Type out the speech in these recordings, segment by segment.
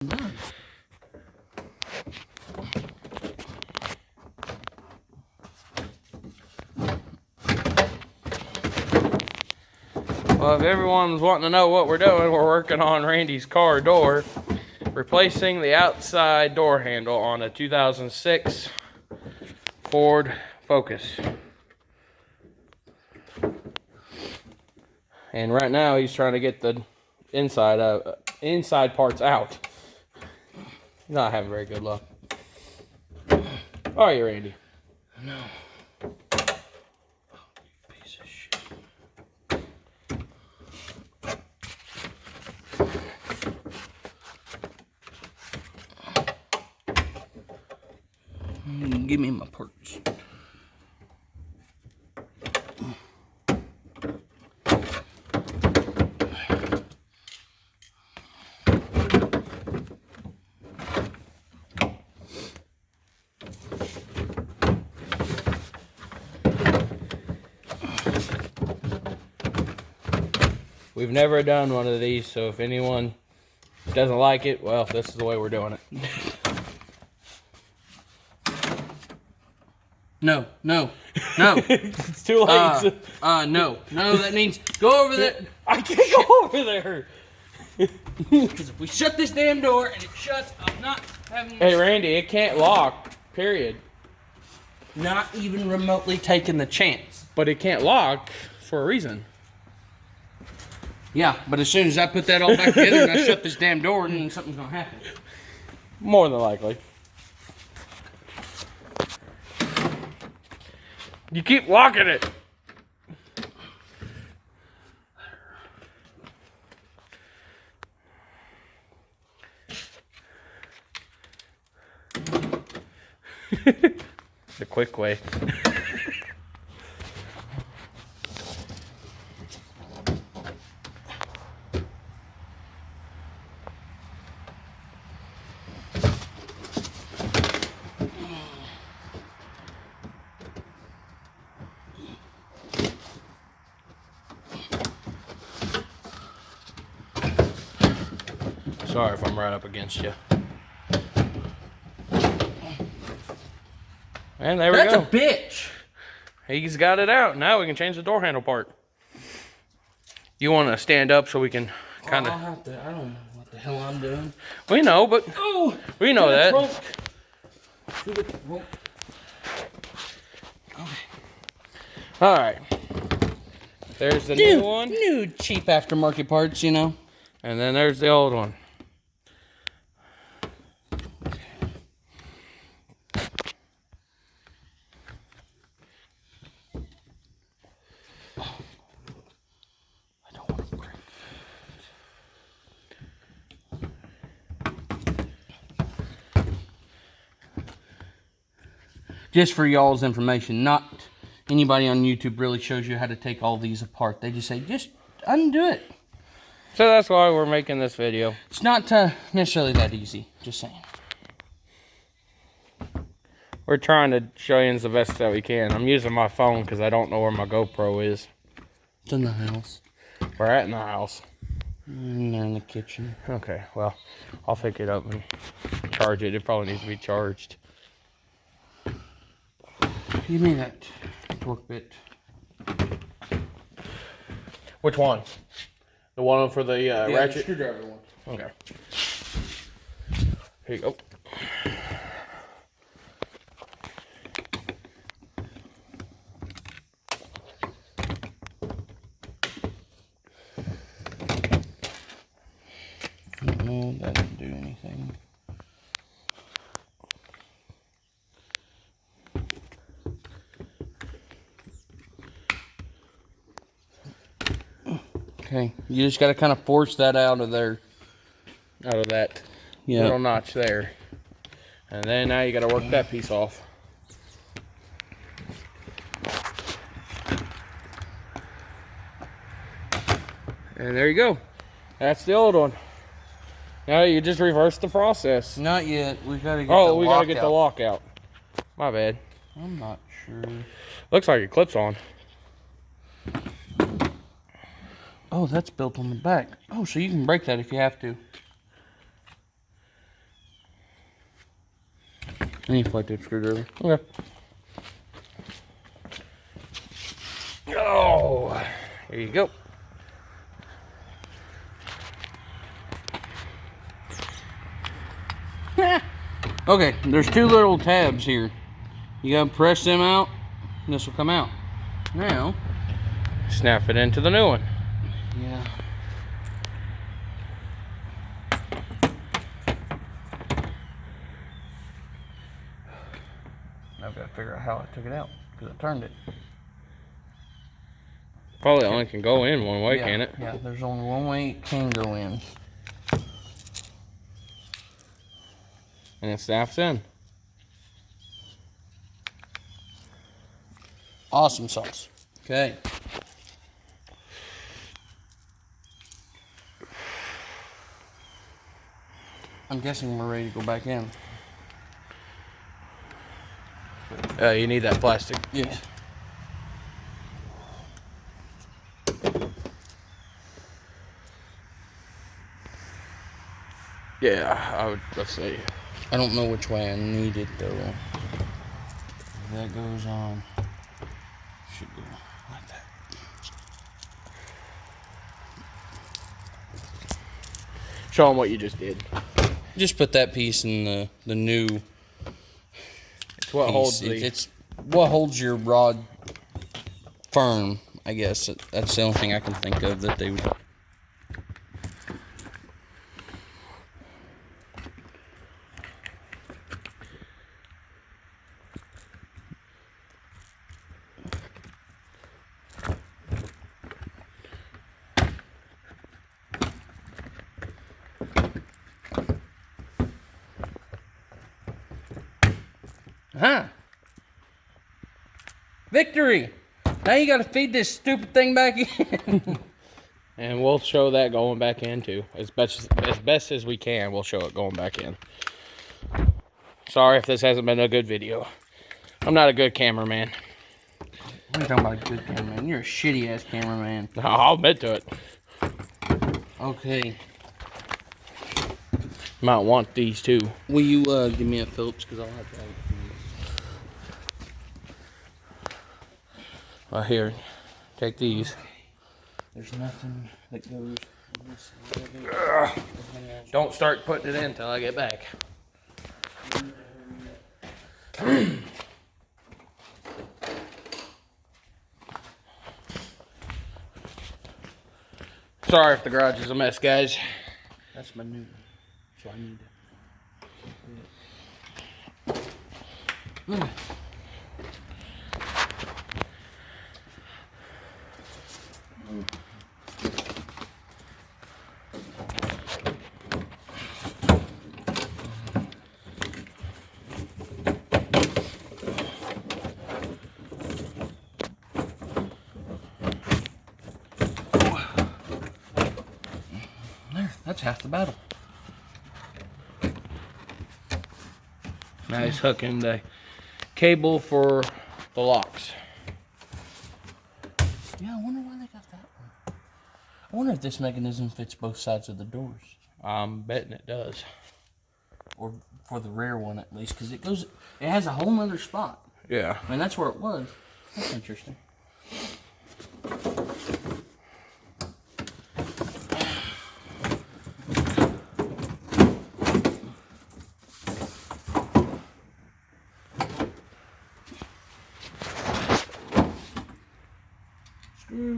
Well, if everyone's wanting to know what we're doing, we're working on Randy's car door, replacing the outside door handle on a 2006 Ford Focus. And right now he's trying to get the inside parts out. He's not having very good luck. Are you, Randy? No. Piece of shit. Give me my parts. We've never done one of these, so if anyone doesn't like it, well, this is the way we're doing it. No. It's too late. No, that means go over there. I can't go over there. Because if we shut this damn door and it shuts, I'm not having... Hey, Randy, it can't lock, period. Not even remotely taking the chance. But it can't lock for a reason. Yeah, but as soon as I put that all back together and I shut this damn door, then something's going to happen. More than likely. You keep locking it. The quick way. Sorry if I'm right up against you. And there we go. That's a bitch. He's got it out. Now we can change the door handle part. You want to stand up so we can kind of... I don't know what the hell I'm doing. We know, but we know that. All right. There's the new one. New cheap aftermarket parts, you know. And then there's the old one. Just for y'all's information, not anybody on YouTube really shows you how to take all these apart. They just say, just undo it. So that's why we're making this video. It's not necessarily that easy, just saying. We're trying to show you the best that we can. I'm using my phone because I don't know where my GoPro is. It's in the house. We're at in the house. And they're in the kitchen. Okay, well, I'll pick it up and charge it. It probably needs to be charged. Give me that torque bit. Which one? The one for the ratchet? The screwdriver one. Okay. Here you go. No, that didn't do anything. Okay, you just got to kind of force that out of there. Out of that little notch there. And then now you got to work that piece off. And there you go. That's the old one. Now you just reverse the process. Not yet. We got to get we got to get the lock out. My bad. I'm not sure. Looks like it clips on. Oh, that's built on the back. Oh, so you can break that if you have to. Any flat tip screwdriver. Okay. Oh, here you go. Okay, there's two little tabs here. You gotta press them out, and this will come out. Now, Snap it into the new one. yeah. I've got to figure out how I took it out because I turned it. Probably only can go in one way, Yeah, can it? yeah, there's only one way it can go in. And it snaps in. Awesome sauce. Okay. I'm guessing we're ready to go back in. You need that plastic. Yeah. Yeah, I would. Let's see. I don't know which way I need it though. That goes on. Should go like that. Show them what you just did. Just put that piece in the new. It's what piece. holds the. It's what holds your rod firm. I guess that's the only thing I can think of that they would. Huh? Victory! Now you gotta feed this stupid thing back in. And we'll show that going back in too. As best as we can, we'll show it going back in. Sorry if this hasn't been a good video. I'm not a good cameraman. What are you talking about, good cameraman? You're a shitty ass cameraman. I'll admit to it. Okay. Might want these too. Will you give me a Phillips? Because I'll have to have it. Right here. Take these. There's nothing that goes. Don't start putting it in until I get back. Sorry if the garage is a mess, guys. That's my new one. So I need to. There, that's half the battle. Now he's hooking the cable for the locks. Yeah, I wonder why they got that one. I wonder if this mechanism fits both sides of the doors. I'm betting it does. Or for the rear one at least, because it has a whole nother spot. Yeah. I mean, that's where it was. That's interesting.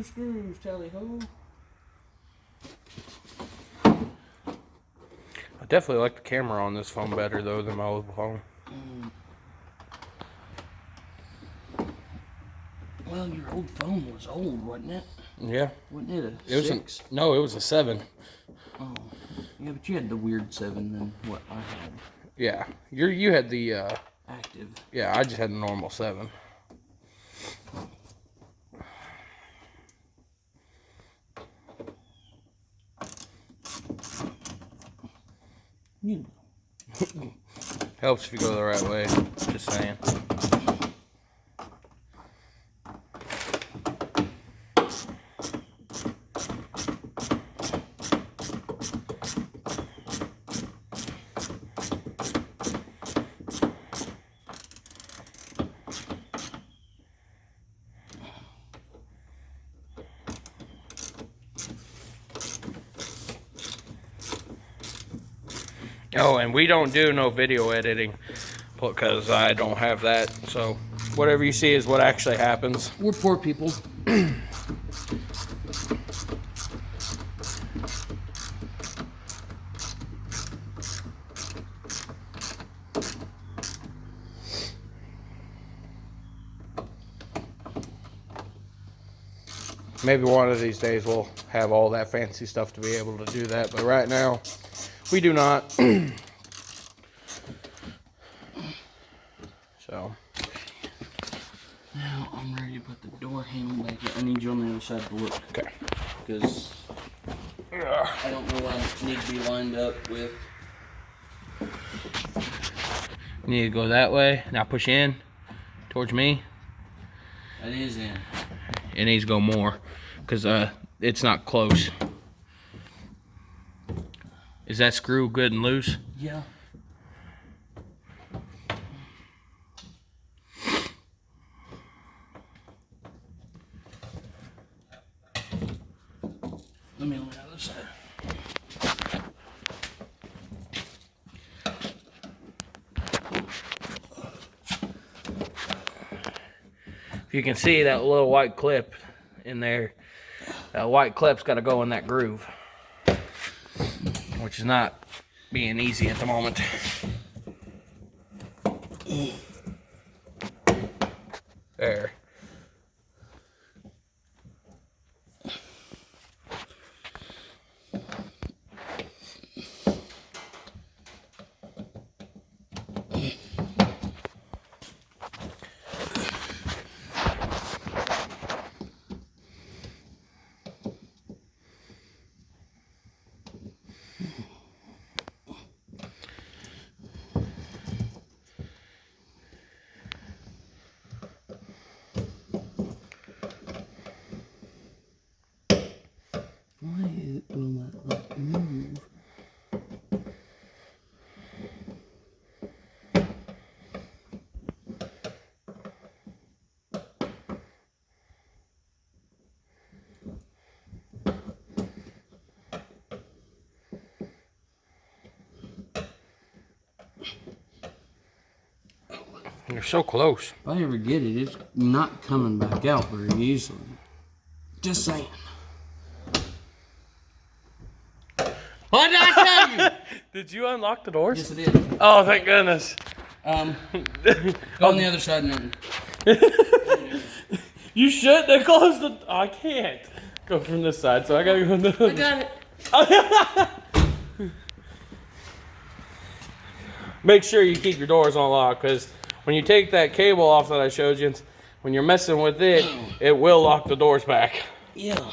Screws, tally ho. I definitely like the camera on this phone better though than my old phone. Well, your old phone was old, wasn't it? Yeah. Wasn't it a It was 6? No, it was a 7. Oh. Yeah, but you had the weird 7 than what I had. Yeah. You had the Active. yeah, I just had the normal 7. You Helps if you go the right way. Just saying. Oh, and we don't do no video editing because I don't have that. So whatever you see is what actually happens. We're poor people. Maybe one of these days we'll have all that fancy stuff to be able to do that. But right now, we do not. So. Now I'm ready to put the door handle back in. I need you on the other side to look. Okay. Because I don't know what I need to be lined up with. You need to go that way. Now push in towards me. That is in. It needs to go more because it's not close. Is that screw good and loose? Yeah. Let me on the other side. If you can see that little white clip in there, that white clip's got to go in that groove, which is not being easy at the moment. There. Why will that not move? You're so close. If I ever get it, it's not coming back out very easily. Just saying. What did I tell you? Did you unlock the doors? Yes, it did. Oh, thank goodness. Go on the other side and You should. They closed the. I can't go from this side, so I gotta go. I got it. Make sure you keep your doors unlocked, because when you take that cable off that I showed you, when you're messing with it, it will lock the doors back. Yeah.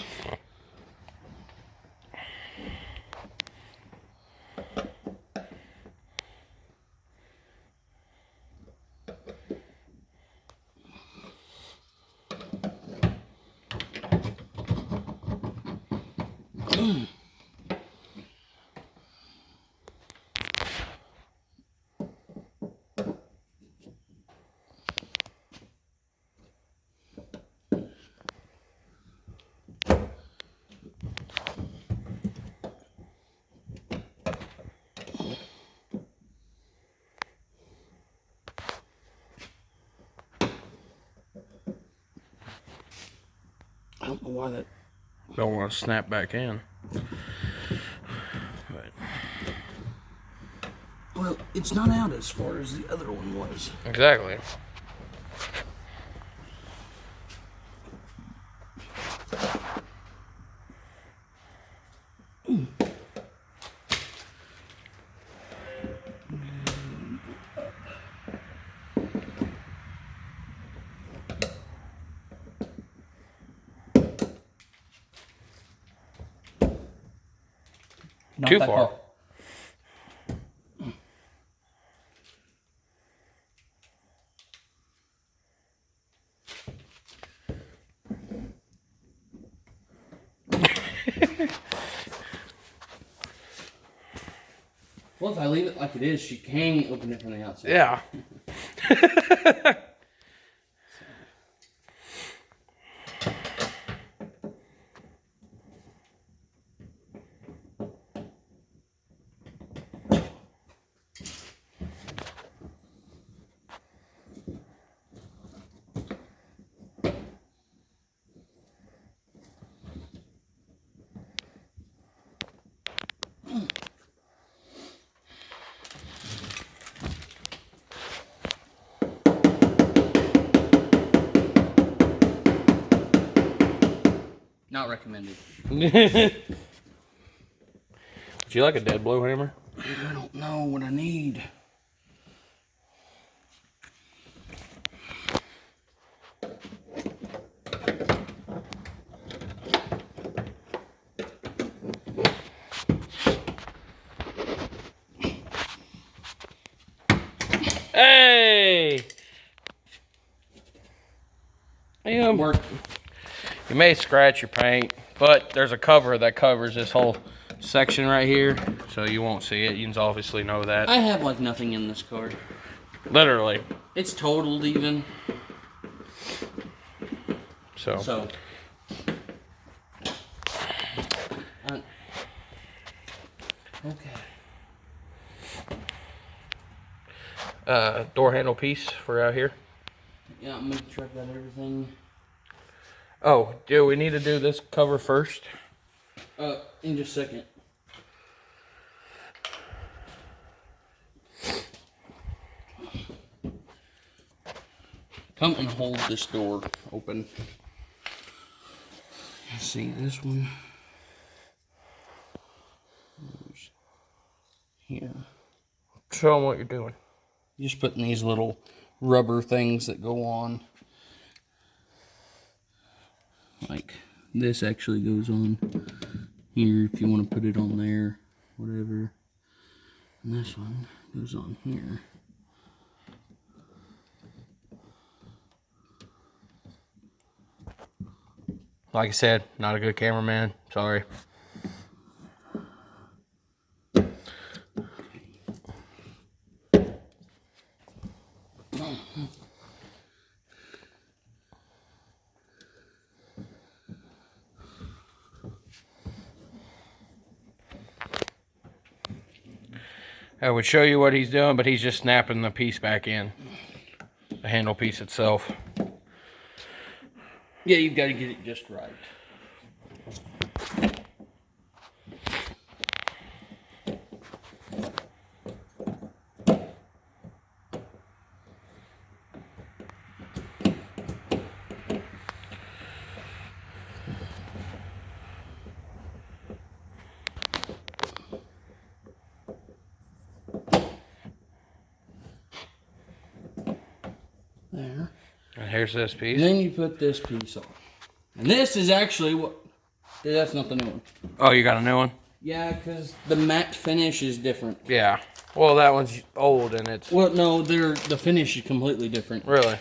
I don't know why that. Don't want to snap back in. Well, it's not out as far as the other one was. Exactly. Not Too that far. Well, if I leave it like it is, she can open it from the outside. Yeah. Not recommended. Would you like a dead blow hammer? I don't know what I need. Hey! Work. You may scratch your paint, but there's a cover that covers this whole section right here, so you won't see it. You can obviously know that. I have like nothing in this car. Literally. It's totaled even. So. Okay. Door handle piece for out here. Yeah, I'm making sure I've got everything. Oh, do we need to do this cover first? In just a second. Come and hold this door open. Let's see this one. Here. Show them what you're doing. Just putting these little rubber things that go on. Like this actually goes on here if you want to put it on there, whatever. And this one goes on here. Like I said, not a good cameraman. Sorry. I would show you what he's doing, but he's just snapping the piece back in. The handle piece itself. Yeah, you've got to get it just right. There. And here's this And piece. then you put this piece on. And this is actually what... That's not the new one. Oh, you got a new one? Yeah, because the matte finish is different. Yeah. Well, that one's old and it's... Well, no, the finish is completely different. Really?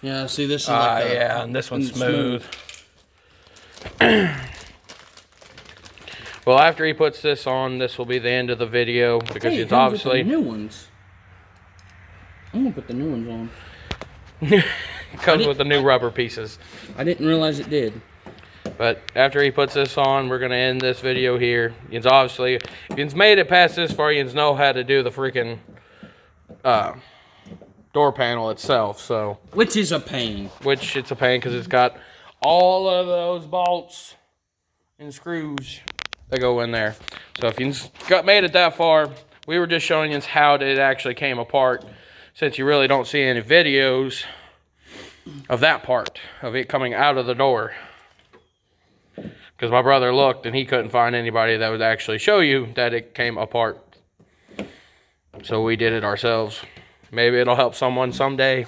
Yeah, see, this is like yeah, and this one's smooth. Well, after he puts this on, this will be the end of the video because Hey, it it's comes with obviously... the new ones. I'm going to put the new ones on. It comes with the new rubber pieces. I didn't realize it did. But after he puts this on, we're going to end this video here. Yin's obviously, if Yin's made it past this far, Yin's know how to do the freaking door panel itself. So, Which is a pain. which it's a pain because it's got all of those bolts and screws that go in there. So if Yin's made it that far, we were just showing Yin's how it actually came apart, since you really don't see any videos of that part, of it coming out of the door. Because my brother looked and he couldn't find anybody that would actually show you that it came apart. So we did it ourselves. Maybe it'll help someone someday.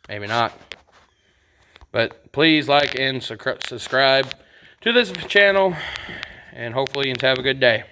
Maybe not. But please like and subscribe to this channel. And hopefully you have a good day.